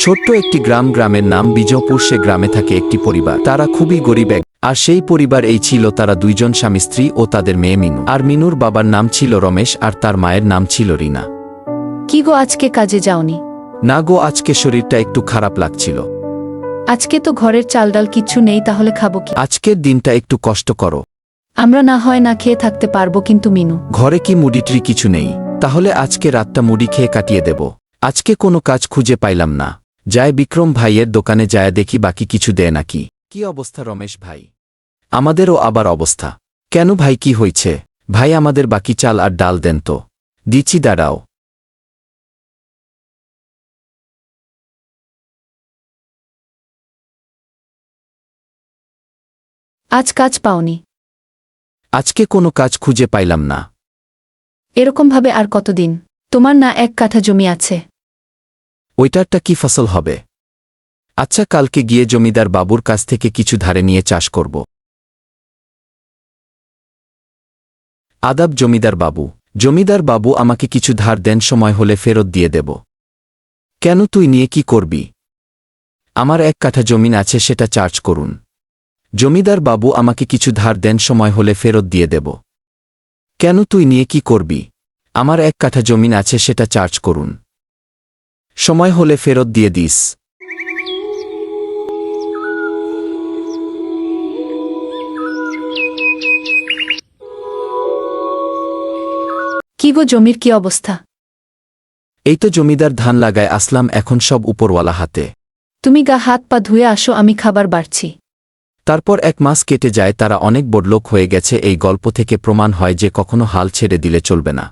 ছোট্ট একটি গ্রামের নাম বিজয়পুর। সে গ্রামে থাকে একটি পরিবার, তারা খুবই গরিব আর সেই পরিবার এই ছিল, তারা দুইজন স্বামী স্ত্রী ও তাদের মেয়ে মিনু। আর মিনুর বাবার নাম ছিল রমেশ আর তার মায়ের নাম ছিল রিনা। কি গো, আজকে কাজে যাওনি? না গো, আজকে শরীরটা একটু খারাপ লাগছিল। আজকে তো ঘরের চাল ডাল কিচ্ছু নেই, তাহলে খাবো কি? আজকের দিনটা একটু কষ্ট করো। আমরা না হয় না খেয়ে থাকতে পারবো, কিন্তু মিনু। ঘরে কি মুড়িটরি কিছু নেই? তাহলে আজকে রাতটা মুড়ি খেয়ে কাটিয়ে দেব। আজকে কোনো কাজ খুঁজে পাইলাম না, যায় বিক্রম ভাইয়ের দোকানে যায় দেখি বাকি কিছু দেয় নাকি। কি অবস্থা রমেশ ভাই? আমাদেরও আবার অবস্থা। কেন ভাই, কি হয়েছে? ভাই আমাদের বাকি চাল আর ডাল দেন তো। দিচ্ছি, দাঁড়াও। আজ কাজ পাওনি? আজকে কোনো কাজ খুঁজে পাইলাম না। এরকমভাবে আর কতদিন? তোমার না 1 কাঠা জমি আছে? ওইটারটা কি ফসল হবে? আচ্ছা, কালকে গিয়ে জমিদার বাবুর কাছ থেকে কিছু ধারে নিয়ে চাষ করব। আদাব জমিদার বাবু। জমিদার বাবু, আমাকে কিছু ধার দেন, সময় হলে ফেরত দিয়ে দেব। কেন, তুই নিয়ে কি করবি? আমার 1 কাঠা জমিন আছে, সেটা চার্জ করুন। জমিদার বাবু, আমাকে কিছু ধার দেন, সময় হলে ফেরত দিয়ে দেব। কেন, তুই নিয়ে কি করবি? আমার 1 কাঠা জমিন আছে, সেটা চার্জ করুন। সময় হলে ফেরত দিয়ে দিস। কি গো, জমির কি অবস্থা? এই তো জমিদার ধান লাগায় আসলাম, এখন সব উপরওয়ালা হাতে। তুমি গা হাত পা ধুয়ে আসো, আমি খাবার বাড়ছি। তারপর 1 মাস কেটে যায়, তারা অনেক বড়লোক হয়ে গেছে। এই গল্প থেকে প্রমাণ হয় যে কখনো হাল ছেড়ে দিলে চলবে না।